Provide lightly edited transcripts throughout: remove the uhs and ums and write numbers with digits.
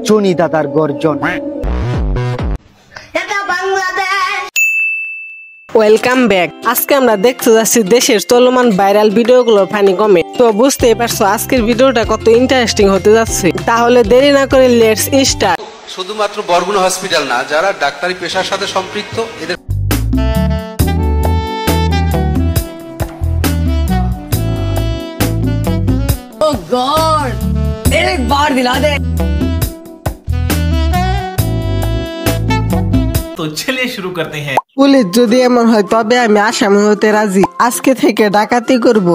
Johnny দাদার গর্জন। Welcome back. আজকে আমরা দেখতে যাচ্ছি দেশের চলমান ভাইরাল ভিডিওগুলোর ফানি কমেন্ট। তো বুঝতেই পারছো আজকের ভিডিওটা কত ইন্টারেস্টিং হতে যাচ্ছে। তাহলে দেরি না করে লেটস স্টার্ট। শুধুমাত্র বরগুনা হসপিটাল না, যারা ডাক্তারি পেশার সাথে সম্পৃক্ত এদের Oh God! एक बार दिला दे। तो चलिए शुरू करते हैं। পুলিশ যদি এমন হয় তবে আমি আসামি হতে রাজি। আজকে থেকে ডাকাতি করব।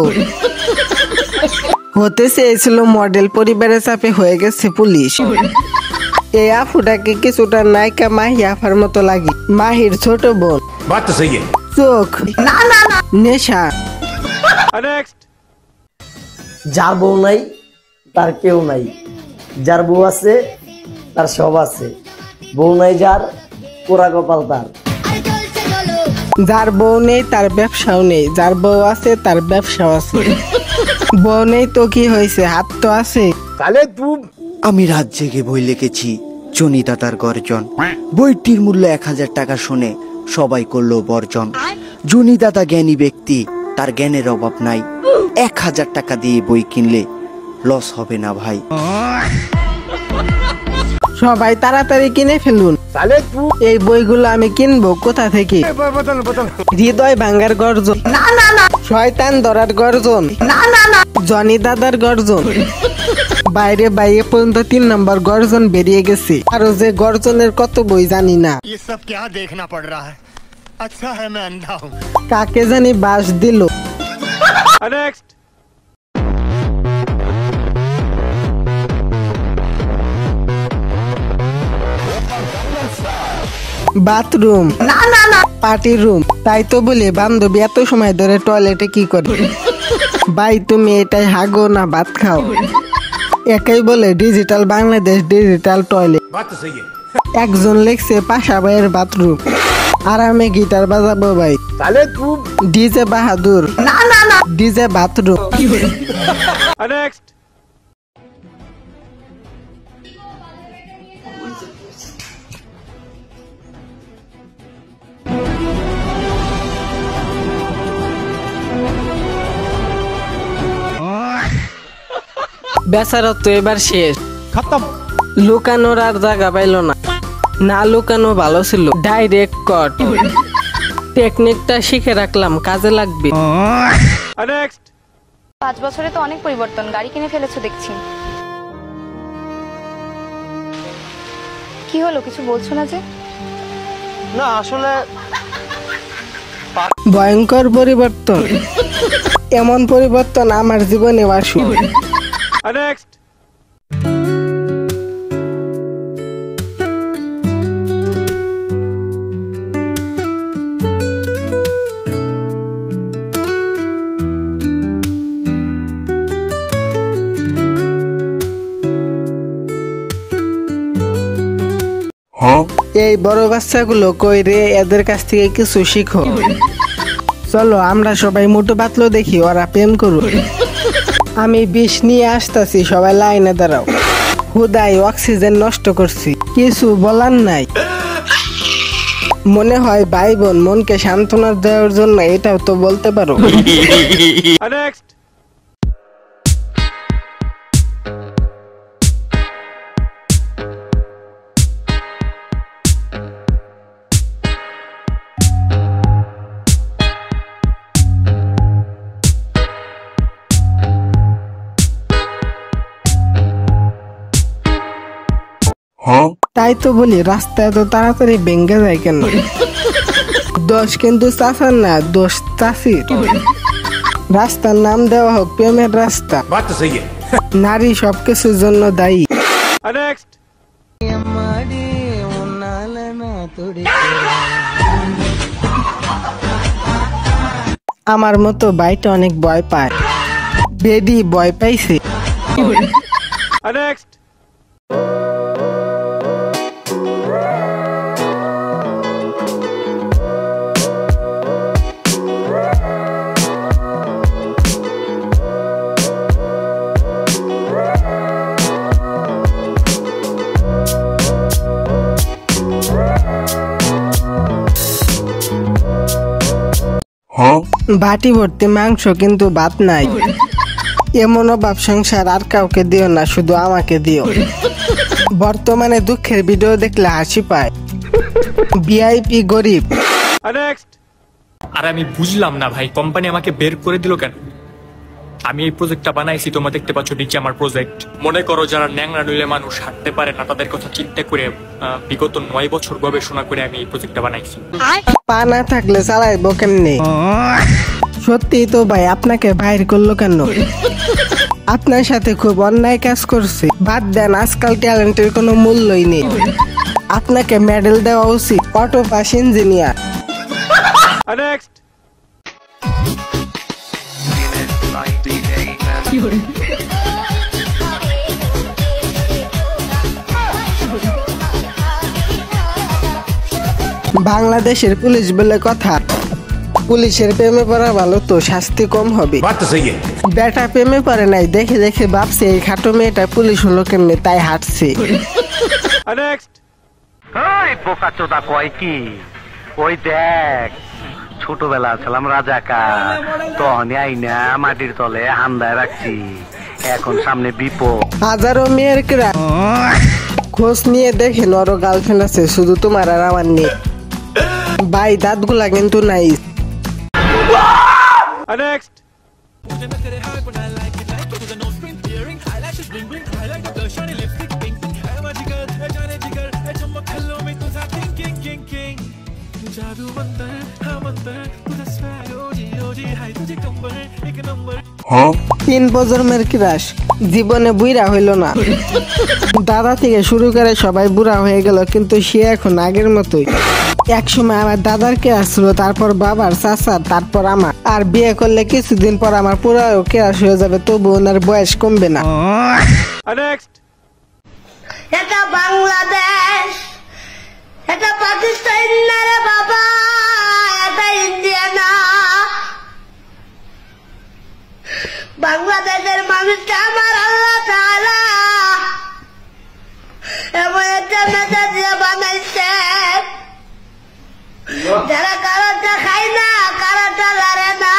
হতে চেয়েছিল মডেল, পরিবারের চাপে হয়ে গেছে পুলিশ। এই আফুটাকে কিছুটা নায়িকা মাহি আফার মতো লাগে। মাহির ছোট বোন। बात तो सही है। চোখ, নেশা। যার বউ নাই তার কেউ নাই, যার বউ আছে তার সব আছে। বউ নাই যার, পোড়া কপাল তার। যার বউ নেই তার ব্যবসাও নেই, যার বউ আছে তার ব্যবসাও আছে। বউ নেই তো কি হয়েছে, হাত তো আছে। আমি রাত জেগে বই লিখেছি জনি দাদার গর্জন। বইটির মূল্য 1000 টাকা শুনে সবাই করলো বর্জন। জনি দাদা জ্ঞানী ব্যক্তি, তার জ্ঞানের অভাব নাই। 1000 টাকা দিয়ে বই কিনলে লস হবে না ভাই। সবাই তাড়াতাড়ি কিনে ফেলুন। এই বইগুলো আমি কিনবো কোথা থেকে? হৃদয় ভাঙ্গার গর্জন, শয়তান ধরার গর্জন, জনি দাদার গর্জন। বাইরে বাইরে পর্যন্ত 3 নম্বর গর্জন বেরিয়ে গেছে। আরো যে গর্জনের কত বই জানি না। ये सब क्या देखना पड़ रहा है? अच्छा है मैं अंधा हूँ। কাকে জানি বাস দিল। Bathroom, party room. তাই তো বলি বান্ধবী এত সময় ধরে টয়লেটে কি করে? ভাই তুমি এটাই হাগো না ভাত খাও? একাই বলে ডিজিটাল বাংলাদেশ, ডিজিটাল টয়লেট। बात तो सही है। একজন লেখছে পাশা ভাইয়ের বাথরুম। আর আমি গিটার বাজাবো ভাই। ডিজে বাহাদুর, ডিজে বাথরুম। বেচারত্ব এবার শেষ, खत्म। লুকানোর আর জায়গা পাইল না। না লুকানো ভালো ছিল, ডাইরেক্ট কট। টেকনিকটা শিখে রাখলাম, কাজে লাগবে। 5 বছরে তো অনেক পরিবর্তন। গাড়ি কিনে ফেলেছো দেখছি। কি হলো, কিছু বলছো না যে? ना আসলে ভয়ঙ্কর পরিবর্তন। এমন পরিবর্তন আমার জীবনে আসু। এই বড় বাচ্চাগুলো কই রে, এদের কাছ থেকে কিছু শিখো। চলো আমরা সবাই মোটু পাতলো দেখি, ওরা প্রেম করুক। আমি বিষ নিয়ে আসতেছি, সবাই লাইনে দাঁড়াও। হুদাই অক্সিজেন নষ্ট করছি, কিছু বলার নাই। মনে হয় ভাই বোন মনকে সান্ত্বনা দেওয়ার জন্য এটাও তো বলতে পারো। তাই তো বলি রাস্তায় এত তাড়াতাড়ি ভেঙে যায় কেন? দোষ কিন্তু চাচার না, দোষ চাষির। রাস্তার নাম দেওয়া হোক প্রেমের রাস্তা। बात तो सही है। নারী সবকিছুর জন্য দায়ী। আমার মতো বাইটা অনেক ভয় পায়। বেডি ভয় পাইছে। বাটি ভর্তি মাংস কিন্তু ভাত নাই। এমন অভাব সংসার আর কাউকে দিও না, শুধু আমাকে দিও। বর্তমানে দুঃখের ভিডিও দেখলে হাসি পায়। ভিআইপি গরিব। আর আমি বুঝলাম না ভাই, কোম্পানি আমাকে বের করে দিল কেন? আমি এই প্রজেক্টটা বানাইছি, তোমরা দেখতে পাচ্ছ নিচে আমার প্রজেক্ট। মনে করো যারা ন্যাংরা নইলে মানুষ হাঁটতে পারে না, তাদের কথা চিন্তা করে বিগত 9 বছর গবেষণা করে আমি এই প্রজেক্টটা বানাইছি। পা না থাকলে চালাইবো কেমনে? সত্যি তো ভাই, আপনাকে বাইর করলো কেন? আপনার সাথে খুব অন্যায় কাজ করছে। বাদ দেন, আজকাল ট্যালেন্টের কোনো মূল্যই নেই। আপনাকে মেডেল দেওয়া উচিত। Auto pass engineer. বাংলাদেশের পুলিশ বলে কথা। পুলিশের প্রেমে পড়া ভালো তো, শাস্তি কম হবে। बात तो सही है। বেটা প্রেমে পড়ে নাই, দেখে দেখে ভাবছে এই খাটো মেয়েটা পুলিশ হলো কেমনে, তাই হাঁটছে। ওই বোকা চোদা কয় কি, ওই দেখ ছোটবেলা ছিলাম রাজাকার, তখন আইনা মাটির তলে হান্দায় রাখছি, এখন সামনে বিপদ। হাজারো মেয়ের ক্রা খোঁজ নিয়ে দেখে নর গার্লফ্রেন্ড আছে, শুধু তোমার আর আমার নেই। ভাই দাঁতগুলা কিন্তু নাই। তিন প্রজন্মের ক্রাশ, জীবনে বুড়া হইল না। দাদা থেকে শুরু করে সবাই বুড়া হয়ে গেল, কিন্তু সে এখন আগের মতোই। একসময় আমার দাদার ক্রাশ ছিল, তারপর বাবার, চাচার, তারপর আমার। আর বিয়ে করলে কিছুদিন পর আমার পুরো ক্রাশ হয়ে যাবে, তবু ওনার বয়স কমবে না। এটা বাংলাদেশ, এটা পাকিস্তান না রে বাবা, এটা ইন্ডিয়া না। বাংলাদেশের মানুষটা আমার আল্লাহ তাআলা এমন একটা মেজাজ দিয়ে বানাইছে, যারা কারোটা খায় না, কারোটা লড়ে না,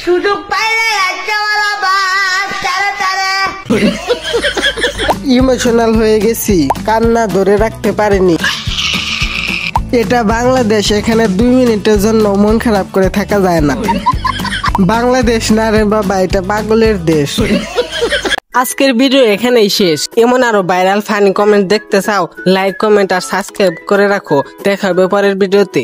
সুযোগ পাইলে রাজ্যওয়ালা বাস তারে তারে। ইমোশনাল হয়ে গেছি, কান্না ধরে রাখতে পারিনি। এটা বাংলাদেশ, এখানে 2 মিনিটের জন্য মন খারাপ করে থাকা যায় না। বাংলাদেশ না রে বাবা, এটা পাগলের দেশ। আজকের ভিডিও এখানেই শেষ। এমন আরো ভাইরাল ফানি কমেন্ট দেখতে চাও? লাইক, কমেন্ট আর সাবস্ক্রাইব করে রাখো। দেখা হবে পরের ভিডিওতে।